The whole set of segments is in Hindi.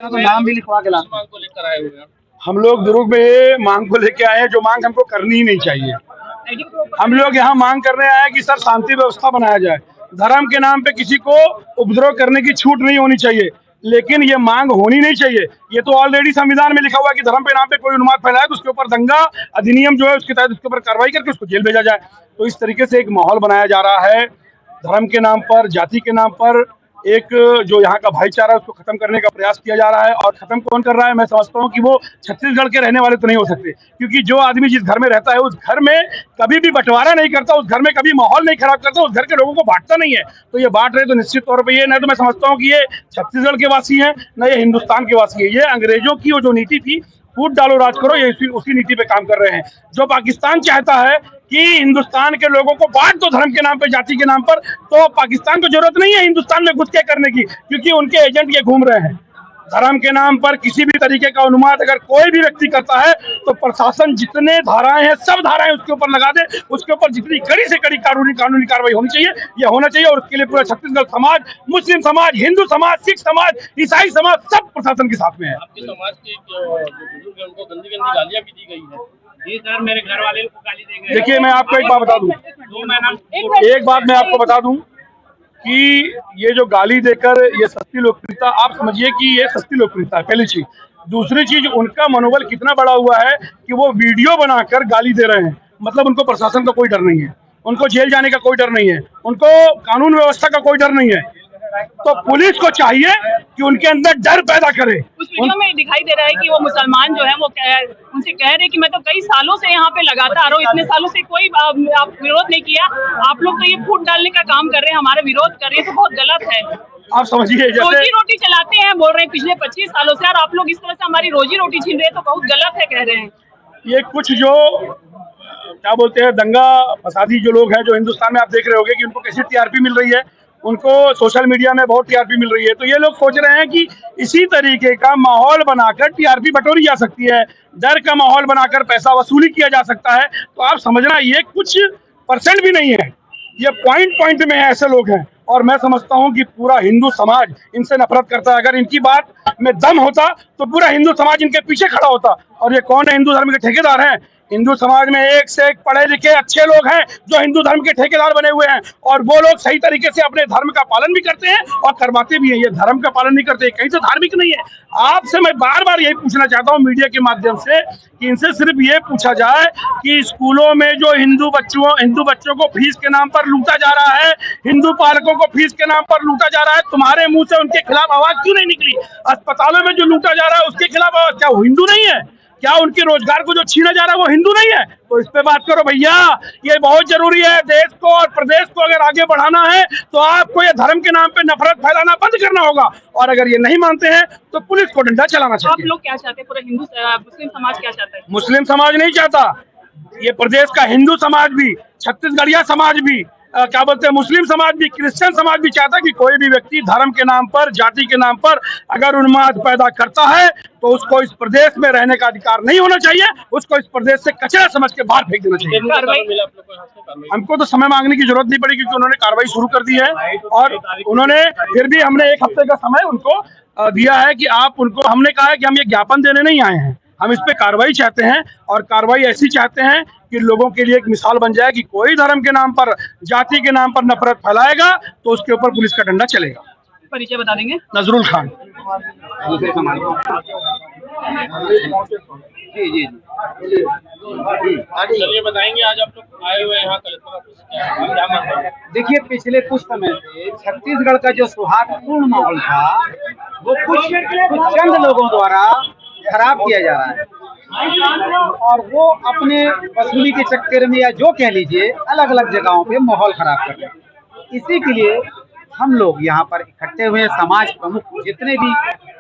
तो नाम भी लिखवा के लाते। मांग को लेकर आए हुए हैं। हम लोग दुर्ग में ये मांग को लेके आए हैं जो मांग हमको करनी ही नहीं चाहिए। हम लोग यहाँ मांग करने आए हैं कि सर शांति व्यवस्था बनाया जाए, धर्म के नाम पे किसी को उपद्रव करने की छूट नहीं होनी चाहिए, लेकिन ये मांग होनी नहीं चाहिए। ये तो ऑलरेडी संविधान में लिखा हुआ है कि धर्म के नाम पे कोई उन्माद फैलाए तो उसके ऊपर दंगा अधिनियम जो है उसके तहत उसके ऊपर कार्रवाई करके उसको जेल भेजा जाए। तो इस तरीके से एक माहौल बनाया जा रहा है धर्म के नाम पर, जाति के नाम पर, एक जो यहाँ का भाईचारा है उसको खत्म करने का प्रयास किया जा रहा है। और खत्म कौन कर रहा है? मैं समझता हूँ कि वो छत्तीसगढ़ के रहने वाले तो नहीं हो सकते, क्योंकि जो आदमी जिस घर में रहता है उस घर में कभी भी बंटवारा नहीं करता, उस घर में कभी माहौल नहीं खराब करता, उस घर के लोगों को बांटता नहीं है। तो ये बांट रहे तो निश्चित तौर पर ये न तो मैं समझता हूँ कि ये छत्तीसगढ़ के वासी हैं न ये हिंदुस्तान के वासी है। ये अंग्रेजों की वो जो नीति थी फूट डालो राज करो, ये उसी नीति पे काम कर रहे हैं। जो पाकिस्तान चाहता है कि हिंदुस्तान के लोगों को बांट दो धर्म के नाम पे, जाति के नाम पर, तो पाकिस्तान को जरूरत नहीं है हिंदुस्तान में घुस के करने की, क्योंकि उनके एजेंट ये घूम रहे हैं। धर्म के नाम पर किसी भी तरीके का उन्माद अगर कोई भी व्यक्ति करता है तो प्रशासन जितने धाराएं हैं सब धाराएं उसके ऊपर लगा दे, उसके ऊपर जितनी कड़ी से कड़ी कानूनी कार्रवाई होनी चाहिए ये होना चाहिए। और उसके लिए पूरा छत्तीसगढ़ समाज, मुस्लिम समाज, हिंदू समाज, सिख समाज, ईसाई समाज सब प्रशासन के साथ में है। आपके समाज के जो बुजुर्ग हैं उनको गंदी गंदी गालियां भी दी गई है। जी सर, मेरे घर वाले को गाली देंगे। देखिए मैं आपको एक बात बता दूं, एक बात मैं आपको बता दूं कि ये जो गाली देकर ये सस्ती लोकप्रियता, आप समझिए कि ये सस्ती लोकप्रियता है पहली चीज। दूसरी चीज, उनका मनोबल कितना बड़ा हुआ है कि वो वीडियो बनाकर गाली दे रहे हैं। मतलब उनको प्रशासन का कोई डर नहीं है, उनको जेल जाने का कोई डर नहीं है, उनको कानून व्यवस्था का कोई डर नहीं है। तो पुलिस को चाहिए कि उनके अंदर डर पैदा करे। उस वीडियो में दिखाई दे रहा है कि वो मुसलमान जो है वो उनसे कह रहे कि मैं तो कई सालों से यहाँ पे लगातार हूँ, इतने सालों से कोई आप विरोध नहीं किया, आप लोग तो ये फूट डालने का काम कर रहे हैं, हमारा विरोध कर रहे हैं, तो बहुत गलत है। आप समझिए, रोजी रोटी चलाते हैं बोल रहे हैं पिछले 25 सालों से, और आप लोग इस तरह से हमारी रोजी रोटी छीन रहे हैं, तो बहुत गलत है कह रहे हैं। ये कुछ जो क्या बोलते हैं दंगा फसादी जो लोग हैं, जो हिंदुस्तान में आप देख रहे होंगे कि उनको कैसी टीआरपी मिल रही है, उनको सोशल मीडिया में बहुत टीआरपी मिल रही है। तो ये लोग सोच रहे हैं कि इसी तरीके का माहौल बनाकर टीआरपी बटोरी जा सकती है, डर का माहौल बनाकर पैसा वसूली किया जा सकता है। तो आप समझना ये कुछ परसेंट भी नहीं है, ये पॉइंट में ऐसे लोग हैं। और मैं समझता हूं कि पूरा हिंदू समाज इनसे नफरत करता है। अगर इनकी बात में दम होता तो पूरा हिंदू समाज इनके पीछे खड़ा होता। और ये कौन है? हिंदू धर्म के ठेकेदार हैं। हिंदू समाज में एक से एक पढ़े लिखे अच्छे लोग हैं जो हिंदू धर्म के ठेकेदार बने हुए हैं, और वो लोग सही तरीके से अपने धर्म का पालन भी करते हैं और करवाते भी हैं। ये धर्म का पालन नहीं करते, कहीं से धार्मिक नहीं है। आपसे मैं बार बार यही पूछना चाहता हूँ मीडिया के माध्यम से कि इनसे सिर्फ ये पूछा जाए कि स्कूलों में जो हिंदू बच्चों को फीस के नाम पर लूटा जा रहा है, हिंदू पालकों को फीस के नाम पर लूटा जा रहा है, तुम्हारे मुंह से उनके खिलाफ आवाज क्यों नहीं निकली? अस्पतालों में जो लूटा जा रहा है उसके खिलाफ आवाज, क्या वो हिंदू नहीं है? क्या उनके रोजगार को जो छीना जा रहा है वो हिंदू नहीं है? तो इस पे बात करो भैया, ये बहुत जरूरी है। देश को और प्रदेश को अगर आगे बढ़ाना है तो आपको ये धर्म के नाम पे नफरत फैलाना बंद करना होगा, और अगर ये नहीं मानते हैं तो पुलिस को डंडा चलाना चाहिए। आप लोग क्या चाहते हैं? पूरा मुस्लिम समाज क्या चाहता है? मुस्लिम समाज नहीं चाहता, ये प्रदेश का हिंदू समाज भी, छत्तीसगढ़िया समाज भी, क्या बोलते हैं मुस्लिम समाज भी, क्रिश्चियन समाज भी चाहता है कि कोई भी व्यक्ति धर्म के नाम पर, जाति के नाम पर अगर उन्माद पैदा करता है तो उसको इस प्रदेश में रहने का अधिकार नहीं होना चाहिए, उसको इस प्रदेश से कचरा समझ के बाहर फेंक देना चाहिए। हमको तो समय मांगने की जरूरत नहीं पड़ी क्योंकि उन्होंने कार्रवाई शुरू कर दी है, और उन्होंने फिर भी हमने 1 हफ्ते का समय उनको दिया है कि आप उनको, हमने कहा है कि हम ये ज्ञापन देने नहीं आए हैं, हम इस पे कार्रवाई चाहते हैं, और कार्रवाई ऐसी चाहते हैं कि लोगों के लिए एक मिसाल बन जाए कि कोई धर्म के नाम पर, जाति के नाम पर नफरत फैलाएगा तो उसके ऊपर पुलिस का डंडा चलेगा। परिचय बता देंगे? नजरुल खान। जी चलिए बताएंगे, आज आप लोग आए हुए यहाँ कलेक्टर। देखिए, पिछले कुछ समय से छत्तीसगढ़ का जो सौहार्दपूर्ण माहौल था वो कुछ चंद लोगों द्वारा खराब किया जा रहा है, और वो अपने वसूली के चक्कर में या जो कह लीजिए अलग अलग जगहों पे माहौल खराब कर रहे हैं। इसी के लिए हम लोग यहाँ पर इकट्ठे हुए हैं। समाज प्रमुख जितने भी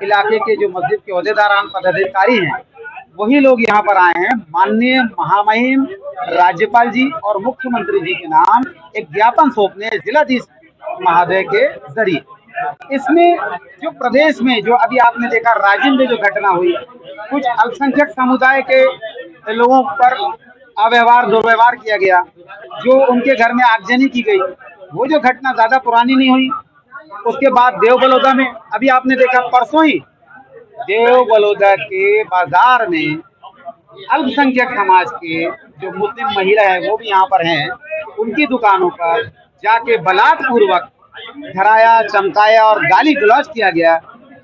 इलाके के जो मस्जिद के ओहदेदारान पदाधिकारी हैं वही लोग यहाँ पर आए हैं। माननीय महामहिम राज्यपाल जी और मुख्यमंत्री जी के नाम एक ज्ञापन सौंपने जिलाधीश महोदय के जरिए। इसमें जो प्रदेश में जो अभी आपने देखा राजिम में जो घटना हुई, कुछ अल्पसंख्यक समुदाय के लोगों पर अव्यवहार दुर्व्यवहार किया गया, जो उनके घर में आगजनी की गई, वो जो घटना ज्यादा पुरानी नहीं हुई। उसके बाद देव बलौदा में अभी आपने देखा परसों ही देव बलौदा के बाजार में अल्पसंख्यक समाज के जो मुस्लिम महिला है वो भी यहाँ पर हैं, उनकी दुकानों पर जाके बलात्पूर्वक धराया, चमकाया और गाली गलौज किया गया।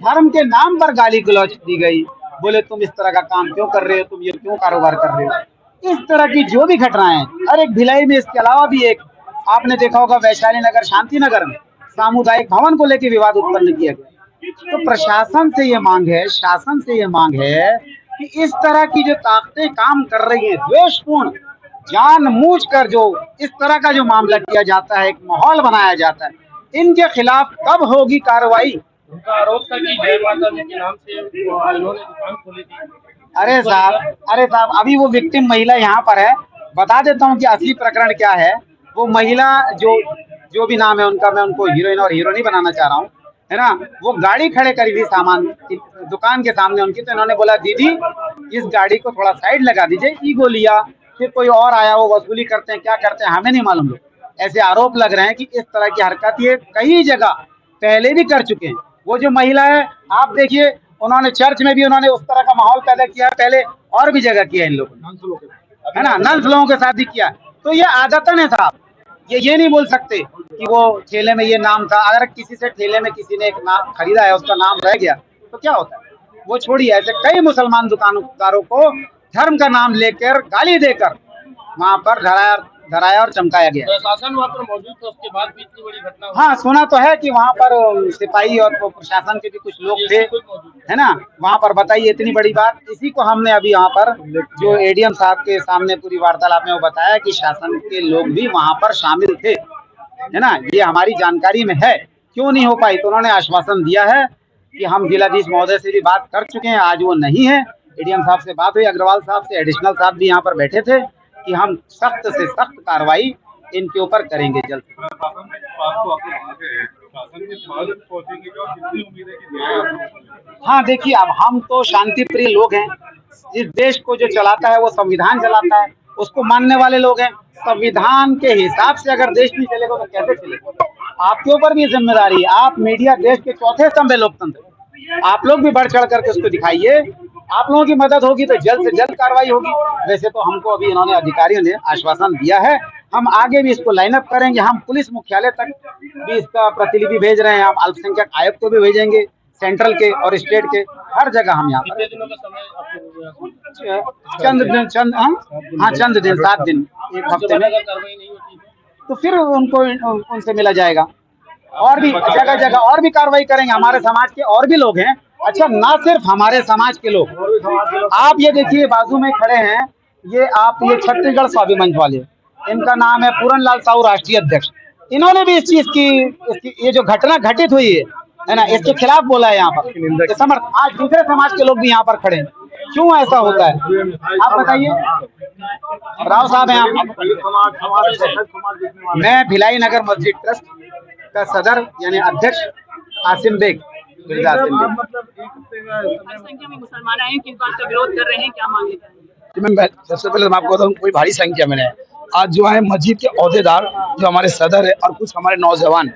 धर्म के नाम पर गाली गलौज दी गई, बोले तुम इस तरह का काम क्यों कर रहे हो, तुम ये क्यों कारोबार कर रहे हो। इस तरह की जो भी घटनाएं हैं, और एक भिलाई में इसके अलावा भी एक आपने देखा होगा, वैशाली नगर शांति नगर में सामुदायिक भवन को लेकर विवाद उत्पन्न किया गया। तो प्रशासन से ये मांग है, शासन से ये मांग है कि इस तरह की जो ताकतें काम कर रही हैं, द्वेषपूर्ण जानबूझकर जो इस तरह का जो मामला किया जाता है, एक माहौल बनाया जाता है, इनके खिलाफ कब होगी कार्रवाई। उनका आरोप था कि जय माता जी के नाम से इन्होंने दुकान खोली थी। अरे साहब अभी वो विक्टिम महिला यहाँ पर है, बता देता हूँ कि असली प्रकरण क्या है। वो महिला जो भी नाम है उनका, मैं उनको हीरोइन और हीरो नहीं बनाना चाह रहा हूँ, है ना। वो गाड़ी खड़े करी थी सामान दुकान के सामने उनकी, तो इन्होंने बोला दीदी इस गाड़ी को थोड़ा साइड लगा दीजिए, ईगो लिया। फिर कोई और आया, वो वसूली करते हैं, क्या करते हैं हमें नहीं मालूम। लोग ऐसे आरोप लग रहे हैं कि इस तरह की हरकत ये कई जगह पहले भी कर चुके हैं। वो जो महिला है, आप देखिए, उन्होंने चर्च में भी उन्होंने उस तरह का माहौल पैदा किया है, पहले और भी जगह किया इन लोगों ने, है ना, नल्स लोगों के साथ भी किया। तो ये आदतन है साहब, ये नहीं बोल सकते कि वो ठेले में ये नाम था। अगर किसी से ठेले में किसी ने एक नाम खरीदा है, उसका नाम रह गया तो क्या होता है, वो छोड़िए। ऐसे कई मुसलमान दुकानदारों को धर्म का नाम लेकर गाली देकर वहां पर धराया और चमकाया गया। प्रशासन वहाँ पर मौजूद था, उसके बाद भी इतनी बड़ी घटना हुई। हाँ, सुना तो है कि वहाँ पर सिपाही और प्रशासन के भी कुछ लोग थे, है ना, वहाँ पर। बताइए इतनी बड़ी बात, इसी को हमने अभी यहाँ पर जो एडीएम साहब के सामने पूरी वार्तालाप में वो बताया कि शासन के लोग भी वहाँ पर शामिल थे, है ना। ये हमारी जानकारी में है, क्यों नहीं हो पाई। तो उन्होंने आश्वासन दिया है कि हम जिलाधीश महोदय से भी बात कर चुके हैं, आज वो नहीं है। एडीएम साहब से बात हुई, अग्रवाल साहब से, एडिशनल साहब भी यहाँ पर बैठे थे कि हम सख्त से सख्त कार्रवाई इनके ऊपर करेंगे जल्द। हाँ देखिए, अब हम तो शांति प्रिय लोग हैं। इस देश को जो चलाता है वो संविधान चलाता है, उसको मानने वाले लोग हैं। संविधान के हिसाब से अगर देश नहीं चलेगा तो कैसे चलेगा। आपके ऊपर भी जिम्मेदारी है, आप मीडिया देश के चौथे स्तंभ है लोकतंत्र, आप लोग भी बढ़ चढ़ करके उसको दिखाइए। आप लोगों की मदद होगी तो जल्द से जल्द कार्रवाई होगी। वैसे तो हमको अभी इन्होंने अधिकारियों ने आश्वासन दिया है, हम आगे भी इसको लाइन अप करेंगे। हम पुलिस मुख्यालय तक भी इसका प्रतिलिपि भेज रहे हैं, हम अल्पसंख्यक आयुक्त को भी भेजेंगे, सेंट्रल के और स्टेट के, हर जगह हम यहाँ पर। चंद दिन 7 दिन, एक हफ्ते में, तो फिर उनको उनसे मिला जाएगा। और भी जगह जगह और भी कार्रवाई करेंगे। हमारे समाज के और भी लोग हैं, अच्छा ना सिर्फ हमारे समाज के लोग, आप ये देखिए बाजू में खड़े हैं, ये छत्तीसगढ़ स्वाभिमान वाले, इनका नाम है पूरन लाल साहू, राष्ट्रीय अध्यक्ष। इन्होंने भी इस चीज की ये जो घटना घटित हुई है ना, इसके खिलाफ बोला है यहाँ पर समर्थ। आज दूसरे समाज के लोग भी यहाँ पर खड़े हैं। क्यों ऐसा होता है आप बताइए। राव साहब हैं आप। मैं भिलाई नगर मस्जिद ट्रस्ट का सदर यानी अध्यक्ष आसिम बेग। संख्या में मुसलमान आए, किस बात का विरोध कर रहे हैं, क्या मांगे? मैं सबसे पहले मैं आपको बताऊं, कोई भारी संख्या में है। आज जो है मस्जिद के ओहदेदार, जो हमारे सदर है, और कुछ हमारे नौजवान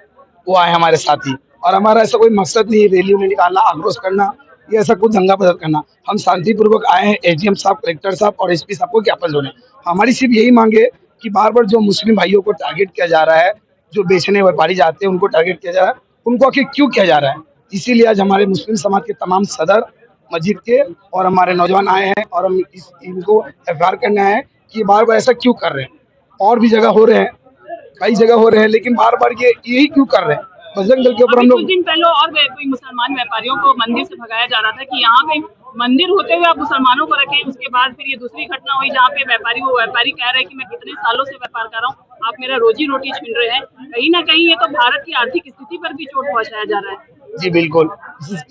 वो आए हमारे साथी। और हमारा ऐसा कोई मकसद नहीं रैली में निकालना, आक्रोश करना, या ऐसा कुछ दंगा फसाद करना। हम शांतिपूर्वक आए हैं। एसडीएम साहब, कलेक्टर साहब और एसपी साहब को ज्ञापन देने। हमारी सिर्फ यही मांगे कि बार बार जो मुस्लिम भाइयों को टारगेट किया जा रहा है, जो बेचने व्यापारी जाते हैं उनको टारगेट किया जा रहा है, उनको आखिर क्यों किया जा रहा है। इसीलिए आज हमारे मुस्लिम समाज के तमाम सदर मस्जिद के और हमारे नौजवान आए हैं, और हम इनको एफआईआर करने आए हैं कि बार बार ऐसा क्यों कर रहे हैं। और भी जगह हो रहे हैं, कई जगह हो रहे हैं, लेकिन बार बार यही क्यों कर रहे हैं। बजरंग दल के ऊपर हम लोग, कुछ दिन पहले और कोई मुसलमान व्यापारियों को मंदिर से भगाया जा रहा था कि यहाँ पे मंदिर होते हुए आप मुसलमानों को रखें। उसके बाद फिर ये दूसरी घटना हुई जहाँ पे व्यापारी कह रहे हैं कि मैं कितने सालों से व्यापार कर रहा हूँ, आप मेरा रोजी रोटी छीन रहे हैं। कहीं ना कहीं ये तो भारत की आर्थिक स्थिति पर भी चोट पहुँचाया जा रहा है। जी बिल्कुल,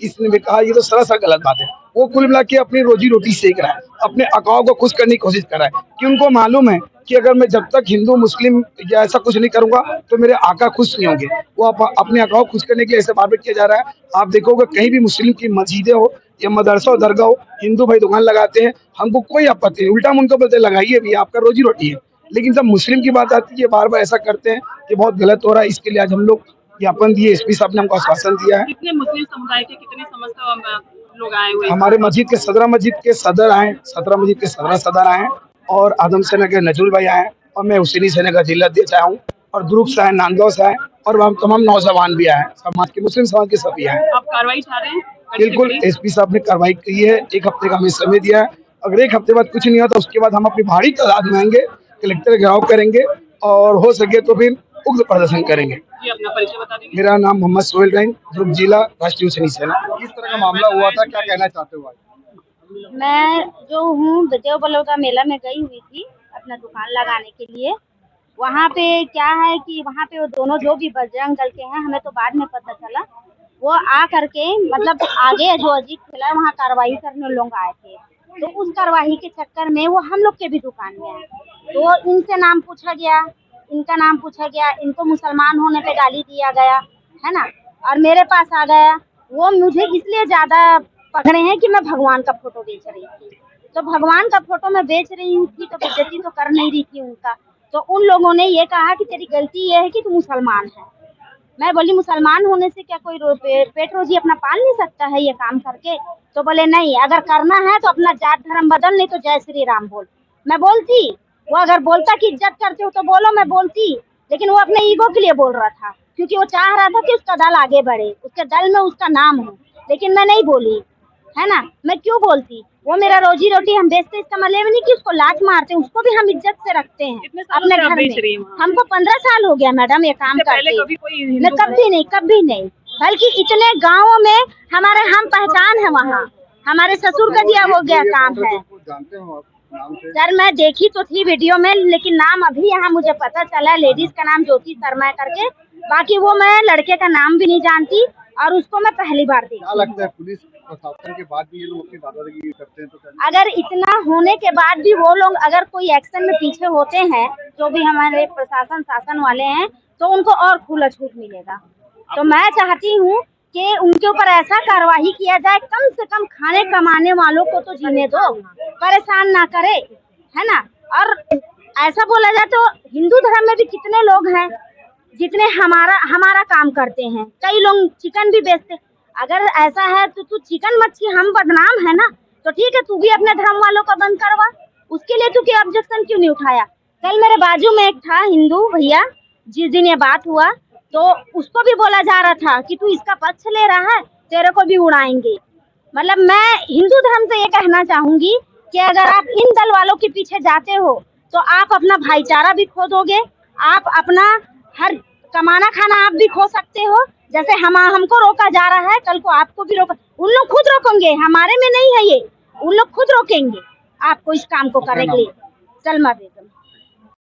इसने भी कहा, ये तो सरासर गलत बात है। वो कुल मिला के अपनी रोजी रोटी सेक रहा है, अपने अकाओं को खुश करने की कोशिश कर रहा है, कि उनको मालूम है कि अगर मैं जब तक हिंदू मुस्लिम या ऐसा कुछ नहीं करूंगा तो मेरे आका खुश नहीं होंगे। वो अपने अकाओं खुश करने के लिए ऐसे बार बार किया जा रहा है। आप देखोगे कहीं भी मुस्लिम की मस्जिदें हो या मदरसा हो, दरगाह हो, हिंदू भाई दुकान लगाते हैं, हमको कोई आपत्ति नहीं, उल्टा हम उनको बोलते लगाइए भी, आपका रोजी रोटी है। लेकिन जब मुस्लिम की बात आती है, बार बार ऐसा करते हैं, ये बहुत गलत हो रहा है। इसके लिए आज हम लोग ज्ञापन दिए, एसपी साहब ने हमको आश्वासन दिया है। कितने मुस्लिम समुदाय के, कितने लोग आए हुए हैं? हमारे मस्जिद के सदर आए, 17 मस्जिद के सदर आए और आदम सेना के नजरुल भाई आए और मैं हुसैनी सेना का जिला अध्यक्ष आया हूँ और दुरुक से आए, नांदगांव से आए और वहाँ तमाम नौजवान भी आए, समाज के मुस्लिम समाज के सभी आए। आप कार्रवाई चाह रहे हैं? बिल्कुल, एसपी साहब ने कार्रवाई की है, 1 हफ्ते का हमें समय दिया है। अगर 1 हफ्ते बाद कुछ नहीं हुआ तो उसके बाद हम अपनी भारी तादाद में आएंगे, कलेक्टर घेराव करेंगे और हो सके तो फिर उग्र प्रदर्शन करेंगे। जी, अपना परिचय बता दीजिए। मेरा नाम मोहम्मद सोहेल रहीम, दुर्ग जिला, राष्ट्रीय हुसैनी सेना। किस तरह का मामला हुआ था, क्या कहना चाहते हो? मैं जो हूँ देव बलौदा मेला में गई हुई थी अपना दुकान लगाने के लिए। वहाँ पे क्या है कि वहाँ पे वो दोनों जो भी बजरंग दल के हैं, हमें तो बाद में पता चला, वो आ करके मतलब आगे जो अजीत खिला वहाँ कार्रवाई करने लोग आए थे। तो उस कार्रवाई के चक्कर में वो हम लोग के भी दुकान में आए, तो इनसे नाम पूछा गया, इनका नाम पूछा गया, इनको मुसलमान होने पे गाली दिया गया है ना, और मेरे पास आ गया। वो मुझे इसलिए ज्यादा पकड़े हैं कि मैं भगवान का फोटो बेच रही थी, तो भगवान का फोटो मैं बेच रही थी तो बेइज्जती तो कर नहीं रही थी उनका। तो उन लोगों ने ये कहा कि तेरी गलती ये है कि तू मुसलमान है। मैं बोली मुसलमान होने से क्या कोई पेट रोजी अपना पाल नहीं सकता है ये काम करके? तो बोले नहीं, अगर करना है तो अपना जात धर्म बदल, नहीं तो जय श्री राम बोल। मैं बोलती, वो अगर बोलता कि इज्जत करते हो तो बोलो, मैं बोलती, लेकिन वो अपने ईगो के लिए बोल रहा था, क्योंकि वो चाह रहा था कि उसका दल आगे बढ़े, उसके दल में उसका नाम हो। लेकिन मैं नहीं बोली, है ना, मैं क्यों बोलती? वो मेरा रोजी रोटी हम बेचते, इसका मतलब नहीं कि उसको लात मारते हैं, उसको भी हम इज्जत से रखते हैं अपने घर में। हमको 15 साल हो गया मैडम ये काम करते। मैं कभी नहीं, बल्कि इतने गाँवों में हमारे हम पहचान है, वहाँ हमारे ससुर का दिया वो गया काम है। सर मैं देखी तो थी वीडियो में, लेकिन नाम अभी यहाँ मुझे पता चला, लेडीज का नाम ज्योति शर्मा करके, बाकी वो मैं लड़के का नाम भी नहीं जानती और उसको मैं पहली बार देखी। क्या लगता है पुलिस प्रशासन के बाद भी ये लोग अपनी दादागिरी करते हैं? तो अगर इतना होने के बाद भी वो लोग अगर कोई एक्शन में पीछे होते हैं, जो भी हमारे प्रशासन शासन वाले हैं, तो उनको और खुला छूट मिलेगा। तो मैं चाहती हूँ कि उनके ऊपर ऐसा कार्रवाई किया जाए, कम से कम खाने कमाने वालों को तो जीने दो, परेशान ना करे, है ना। और ऐसा बोला जाए तो हिंदू धर्म में भी कितने लोग हैं जितने हमारा काम करते हैं, कई लोग चिकन भी बेचते। अगर ऐसा है तो तू चिकन मच्छी हम बदनाम है ना, तो ठीक है तू भी अपने धर्म वालों का बंद करवा, उसके लिए तू क्या ऑब्जेक्शन क्यों नहीं उठाया? कल मेरे बाजू में एक था हिंदू भैया, जिस दिन ये बात हुआ तो उसको भी बोला जा रहा था कि तू इसका पक्ष ले रहा है, तेरे को भी उड़ाएंगे। मतलब मैं हिंदू धर्म से ये कहना चाहूंगी कि अगर आप इन दल वालों के पीछे जाते हो तो आप अपना भाईचारा भी खो दोगे, आप अपना हर कमाना खाना आप भी खो सकते हो। जैसे हमको रोका जा रहा है, कल को आपको भी रोका, उन लोग खुद रोकेंगे, हमारे में नहीं है ये, उन लोग खुद रोकेंगे आपको इस काम को करने के लिए। चल मत।